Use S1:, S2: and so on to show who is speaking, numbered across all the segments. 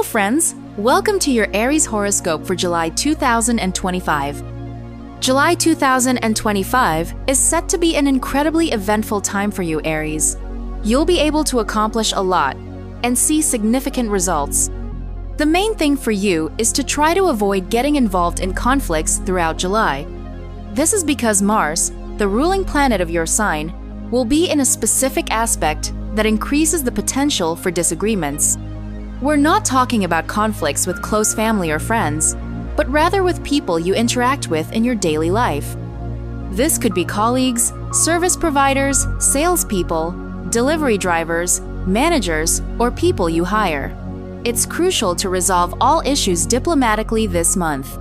S1: friends! Welcome to your Aries horoscope for July 2025. July 2025 is set to be an incredibly eventful time for you, Aries. You'll be able to accomplish a lot and see significant results. The main thing for you is to try to avoid getting involved in conflicts throughout July. This is because Mars, the ruling planet of your sign, will be in a specific aspect that increases the potential for disagreements. We're not talking about conflicts with close family or friends, but rather with people you interact with in your daily life. This could be colleagues, service providers, salespeople, delivery drivers, managers, or people you hire. It's crucial to resolve all issues diplomatically this month.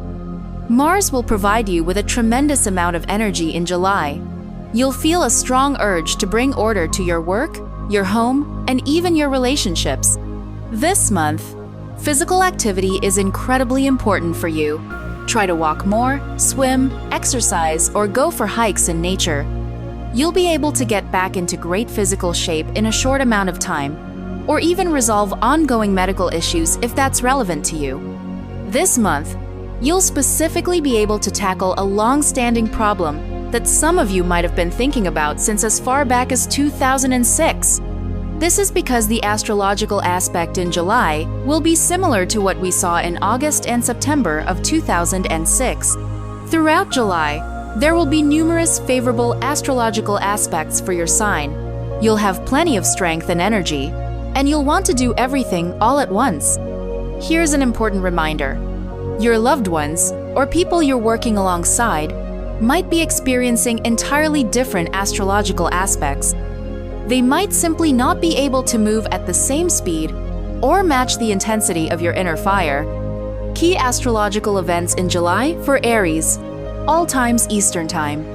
S1: Mars will provide you with a tremendous amount of energy in July. You'll feel a strong urge to bring order to your work, your home, and even your relationships. This month, physical activity is incredibly important for you. Try to walk more, swim, exercise, or go for hikes in nature. You'll be able to get back into great physical shape in a short amount of time, or even resolve ongoing medical issues if that's relevant to you. This month, you'll specifically be able to tackle a long-standing problem that some of you might have been thinking about since as far back as 2006. This is because the astrological aspect in July will be similar to what we saw in August and September of 2006. Throughout July, there will be numerous favorable astrological aspects for your sign. You'll have plenty of strength and energy, and you'll want to do everything all at once. Here's an important reminder. Your loved ones, or people you're working alongside, might be experiencing entirely different astrological aspects. They might simply not be able to move at the same speed or match the intensity of your inner fire. Key astrological events in July for Aries, all times Eastern Time.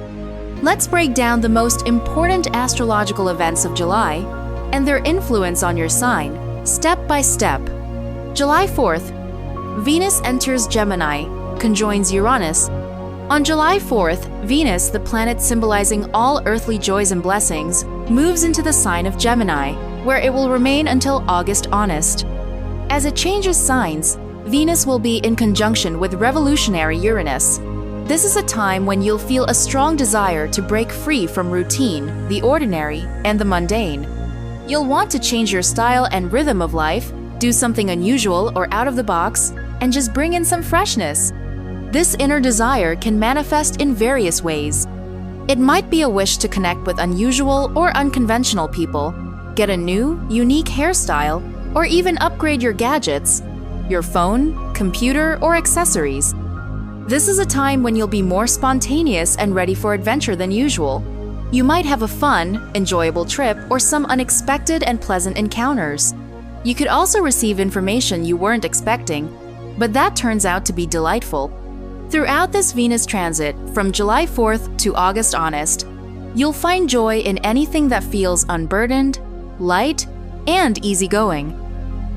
S1: Let's break down the most important astrological events of July and their influence on your sign, step by step. July 4th, Venus enters Gemini, conjoins Uranus. On July 4th, Venus, the planet symbolizing all earthly joys and blessings, moves into the sign of Gemini, where it will remain until August honest. As it changes signs, Venus will be in conjunction with revolutionary Uranus. This is a time when you'll feel a strong desire to break free from routine, the ordinary, and the mundane. You'll want to change your style and rhythm of life, do something unusual or out of the box, and just bring in some freshness. This inner desire can manifest in various ways. It might be a wish to connect with unusual or unconventional people, get a new, unique hairstyle, or even upgrade your gadgets, your phone, computer, or accessories. This is a time when you'll be more spontaneous and ready for adventure than usual. You might have a fun, enjoyable trip or some unexpected and pleasant encounters. You could also receive information you weren't expecting, but that turns out to be delightful. Throughout this Venus transit, from July 4th to August honest, you'll find joy in anything that feels unburdened, light, and easygoing.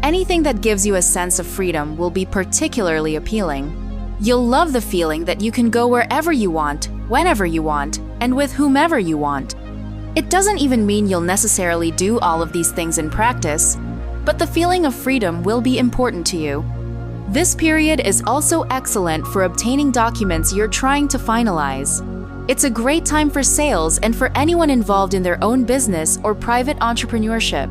S1: Anything that gives you a sense of freedom will be particularly appealing. You'll love the feeling that you can go wherever you want, whenever you want, and with whomever you want. It doesn't even mean you'll necessarily do all of these things in practice, but the feeling of freedom will be important to you. This period is also excellent for obtaining documents you're trying to finalize. It's a great time for sales and for anyone involved in their own business or private entrepreneurship.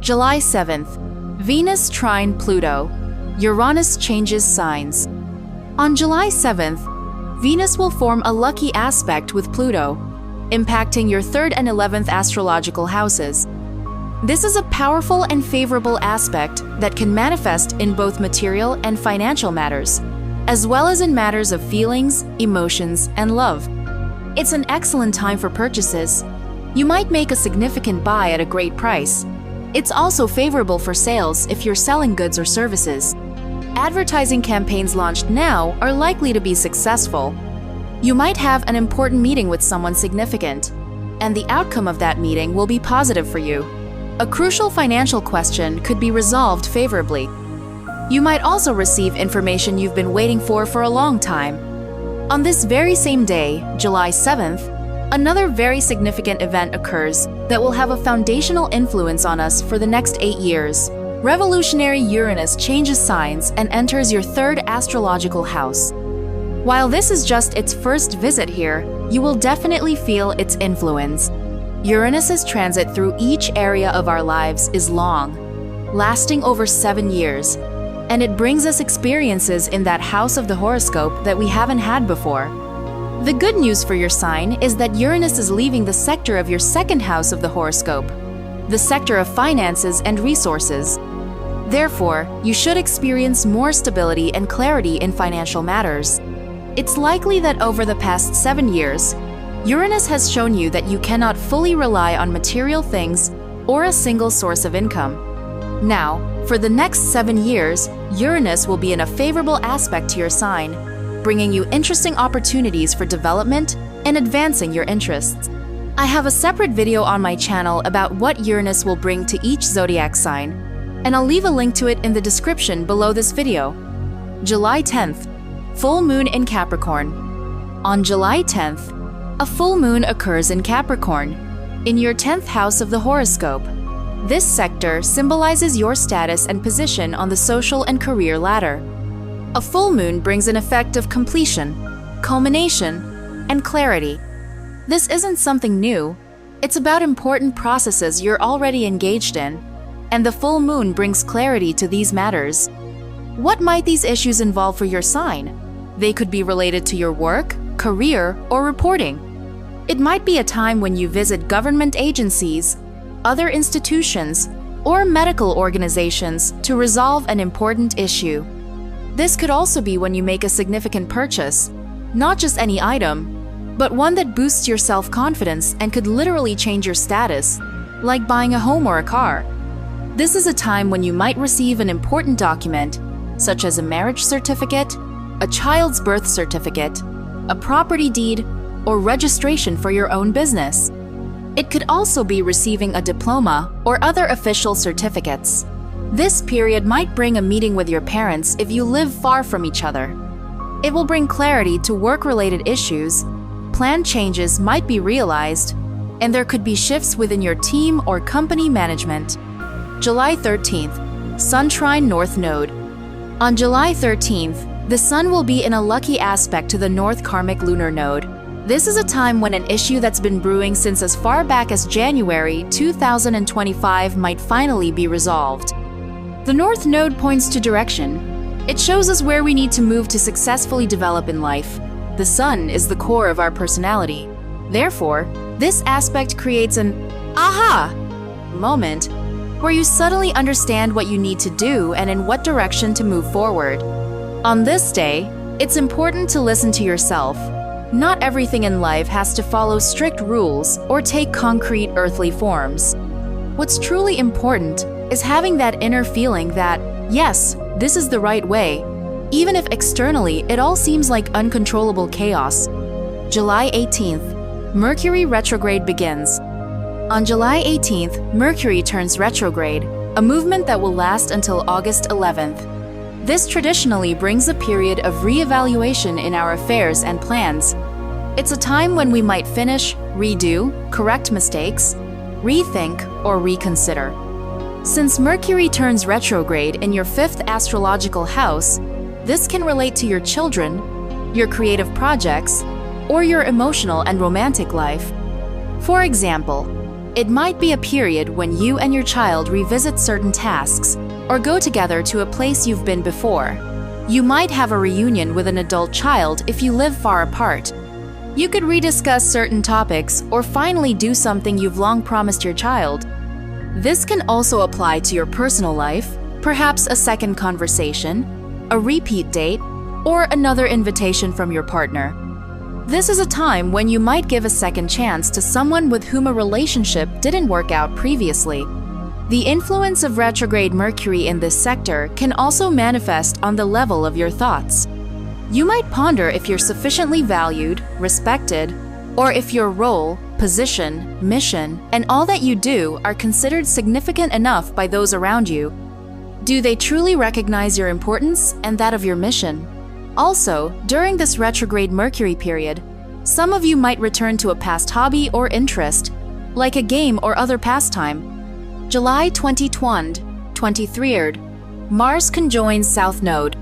S1: July 7th, Venus trine Pluto. Uranus changes signs. On July 7th, Venus will form a lucky aspect with Pluto, impacting your 3rd and 11th astrological houses. This is a powerful and favorable aspect that can manifest in both material and financial matters, as well as in matters of feelings, emotions, and love. It's an excellent time for purchases. You might make a significant buy at a great price. It's also favorable for sales if you're selling goods or services. Advertising campaigns launched now are likely to be successful. You might have an important meeting with someone significant, and the outcome of that meeting will be positive for you. A crucial financial question could be resolved favorably. You might also receive information you've been waiting for a long time. On this very same day, July 7th, another very significant event occurs that will have a foundational influence on us for the next 8 years. revolutionary Uranus changes signs and enters your third astrological house. While this is just its first visit here, you will definitely feel its influence. Uranus's transit through each area of our lives is long, lasting over 7 years, and it brings us experiences in that house of the horoscope that we haven't had before. The good news for your sign is that Uranus is leaving the sector of your second house of the horoscope, the sector of finances and resources. Therefore, you should experience more stability and clarity in financial matters. It's likely that over the past 7 years, Uranus has shown you that you cannot fully rely on material things or a single source of income. Now, for the next 7 years, Uranus will be in a favorable aspect to your sign, bringing you interesting opportunities for development and advancing your interests. I have a separate video on my channel about what Uranus will bring to each zodiac sign, and I'll leave a link to it in the description below this video. July 10th, full moon in Capricorn. On July 10th, a full moon occurs in Capricorn, in your 10th house of the horoscope. This sector symbolizes your status and position on the social and career ladder. A full moon brings an effect of completion, culmination, and clarity. This isn't something new. It's about important processes you're already engaged in, and the full moon brings clarity to these matters. What might these issues involve for your sign? They could be related to your work, career, or reporting. It might be a time when you visit government agencies, other institutions, or medical organizations to resolve an important issue. This could also be when you make a significant purchase, not just any item, but one that boosts your self-confidence and could literally change your status, like buying a home or a car. This is a time when you might receive an important document, such as a marriage certificate, a child's birth certificate, a property deed, or registration for your own business. It could also be receiving a diploma or other official certificates. This period might bring a meeting with your parents if you live far from each other. It will bring clarity to work-related issues, planned changes might be realized, and there could be shifts within your team or company management. July 13th, Sun Trine North Node. On July 13th, the Sun will be in a lucky aspect to the North Karmic Lunar Node. This is a time when an issue that's been brewing since as far back as January 2025 might finally be resolved. The North Node points to direction. It shows us where we need to move to successfully develop in life. The Sun is the core of our personality. Therefore, this aspect creates an aha moment where you suddenly understand what you need to do and in what direction to move forward. On this day, it's important to listen to yourself. Not everything in life has to follow strict rules or take concrete earthly forms. What's truly important is having that inner feeling that, yes, this is the right way, even if externally it all seems like uncontrollable chaos. July 18th, Mercury retrograde begins. On July 18th, Mercury turns retrograde, a movement that will last until August 11th. This traditionally brings a period of re-evaluation in our affairs and plans. It's a time when we might finish, redo, correct mistakes, rethink, or reconsider. Since Mercury turns retrograde in your 5th astrological house, this can relate to your children, your creative projects, or your emotional and romantic life. For example, it might be a period when you and your child revisit certain tasks or go together to a place you've been before. You might have a reunion with an adult child if you live far apart. You could rediscuss certain topics or finally do something you've long promised your child. This can also apply to your personal life, perhaps a second conversation, a repeat date, or another invitation from your partner. This is a time when you might give a second chance to someone with whom a relationship didn't work out previously. The influence of retrograde Mercury in this sector can also manifest on the level of your thoughts. You might ponder if you're sufficiently valued, respected, or if your role, position, mission, and all that you do are considered significant enough by those around you. Do they truly recognize your importance and that of your mission? Also, during this retrograde Mercury period, some of you might return to a past hobby or interest, like a game or other pastime. July 20th, 23rd, Mars conjoins South Node.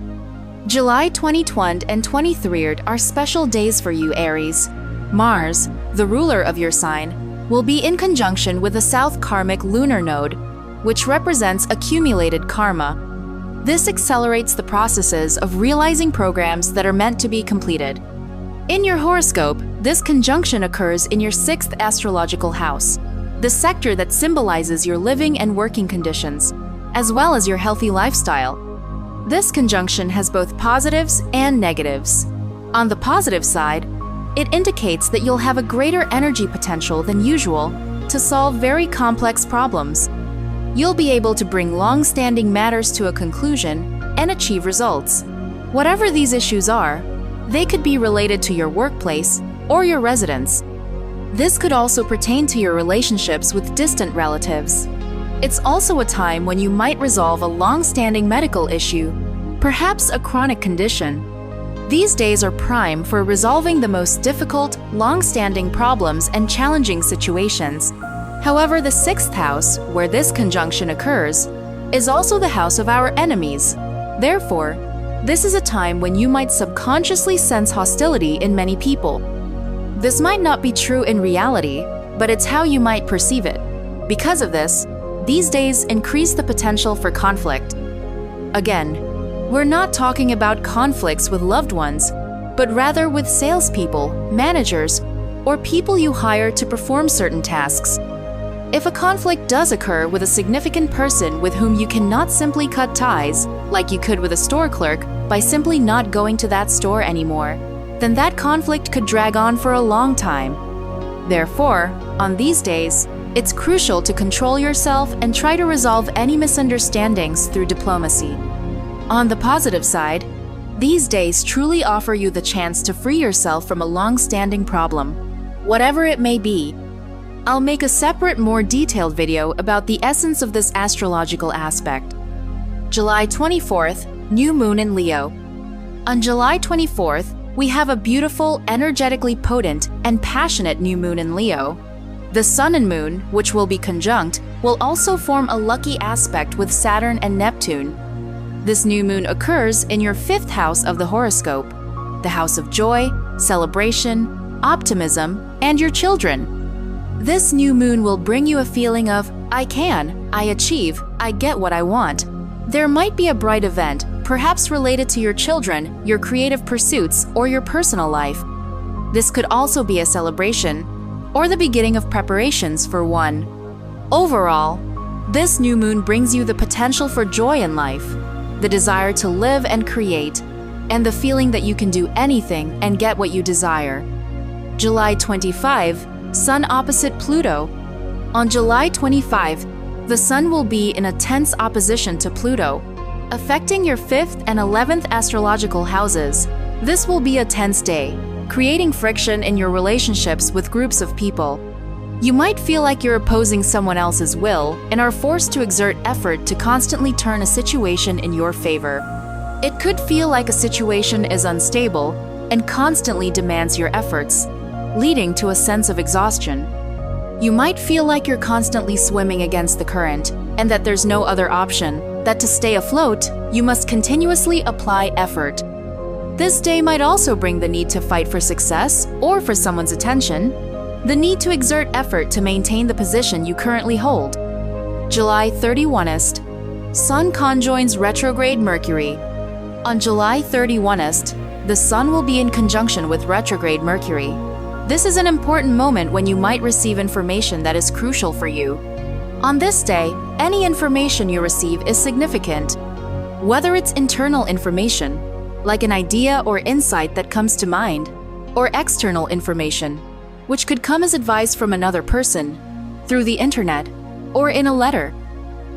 S1: July 22nd and 23rd are special days for you, Aries. Mars, the ruler of your sign, will be in conjunction with the South Karmic lunar node, which represents accumulated karma. This accelerates the processes of realizing programs that are meant to be completed. In your horoscope, this conjunction occurs in your 6th astrological house, the sector that symbolizes your living and working conditions, as well as your healthy lifestyle. This conjunction has both positives and negatives. On the positive side, it indicates that you'll have a greater energy potential than usual to solve very complex problems. You'll be able to bring long-standing matters to a conclusion and achieve results. Whatever these issues are, they could be related to your workplace or your residence. This could also pertain to your relationships with distant relatives. It's also a time when you might resolve a long-standing medical issue, perhaps a chronic condition. These days are prime for resolving the most difficult, long-standing problems and challenging situations. However, the 6th house, where this conjunction occurs, is also the house of our enemies. Therefore, this is a time when you might subconsciously sense hostility in many people. This might not be true in reality, but it's how you might perceive it. Because of this, these days increase the potential for conflict. Again, we're not talking about conflicts with loved ones, but rather with salespeople, managers, or people you hire to perform certain tasks. If a conflict does occur with a significant person with whom you cannot simply cut ties, like you could with a store clerk by simply not going to that store anymore, then that conflict could drag on for a long time. Therefore, on these days, it's crucial to control yourself and try to resolve any misunderstandings through diplomacy. On the positive side, these days truly offer you the chance to free yourself from a long-standing problem, whatever it may be. I'll make a separate, more detailed video about the essence of this astrological aspect. July 24th, New Moon in Leo. On July 24th, we have a beautiful, energetically potent, and passionate new moon in Leo. The Sun and Moon, which will be conjunct, will also form a lucky aspect with Saturn and Neptune. This new moon occurs in your 5th house of the horoscope, the house of joy, celebration, optimism, and your children. This new moon will bring you a feeling of, I can, I achieve, I get what I want. There might be a bright event, perhaps related to your children, your creative pursuits, or your personal life. This could also be a celebration, or the beginning of preparations for one. Overall, this new moon brings you the potential for joy in life, the desire to live and create, and the feeling that you can do anything and get what you desire. July 25, Sun opposite Pluto. On July 25, the Sun will be in a tense opposition to Pluto, affecting your 5th and 11th astrological houses. This will be a tense day, creating friction in your relationships with groups of people. You might feel like you're opposing someone else's will and are forced to exert effort to constantly turn a situation in your favor. It could feel like a situation is unstable and constantly demands your efforts, leading to a sense of exhaustion. You might feel like you're constantly swimming against the current and that there's no other option, that to stay afloat, you must continuously apply effort. This day might also bring the need to fight for success or for someone's attention, the need to exert effort to maintain the position you currently hold. July 31st, Sun conjoins retrograde Mercury. On July 31st, the Sun will be in conjunction with retrograde Mercury. This is an important moment when you might receive information that is crucial for you. On this day, any information you receive is significant. Whether it's internal information, like an idea or insight that comes to mind, or external information, which could come as advice from another person, through the internet, or in a letter.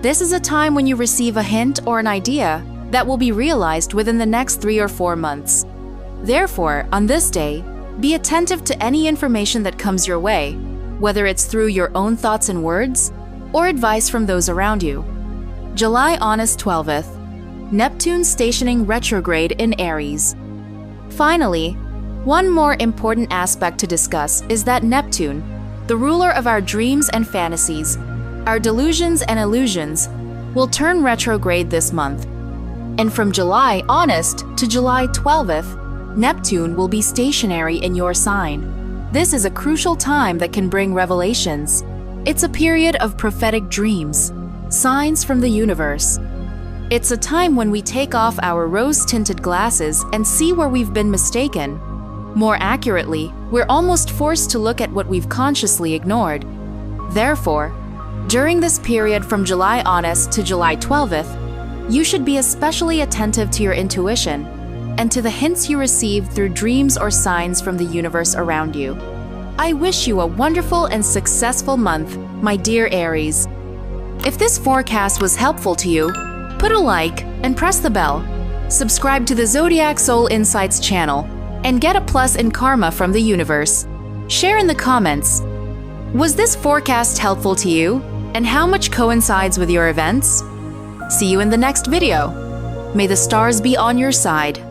S1: This is a time when you receive a hint or an idea that will be realized within the next 3 or 4 months. Therefore, on this day, be attentive to any information that comes your way, whether it's through your own thoughts and words, or advice from those around you. July 12th, Neptune stationing retrograde in Aries. Finally, one more important aspect to discuss is that Neptune, the ruler of our dreams and fantasies, our delusions and illusions, will turn retrograde this month. And from July honest to July 12th, Neptune will be stationary in your sign. This is a crucial time that can bring revelations. It's a period of prophetic dreams, signs from the universe. It's a time when we take off our rose-tinted glasses and see where we've been mistaken. More accurately, we're almost forced to look at what we've consciously ignored. Therefore, during this period from July honest to July 12th, you should be especially attentive to your intuition and to the hints you receive through dreams or signs from the universe around you. I wish you a wonderful and successful month, my dear Aries. If this forecast was helpful to you, put a like and press the bell. Subscribe to the Zodiac Soul Insights channel and get a plus in karma from the universe. Share in the comments. Was this forecast helpful to you? And how much coincides with your events? See you in the next video. May the stars be on your side.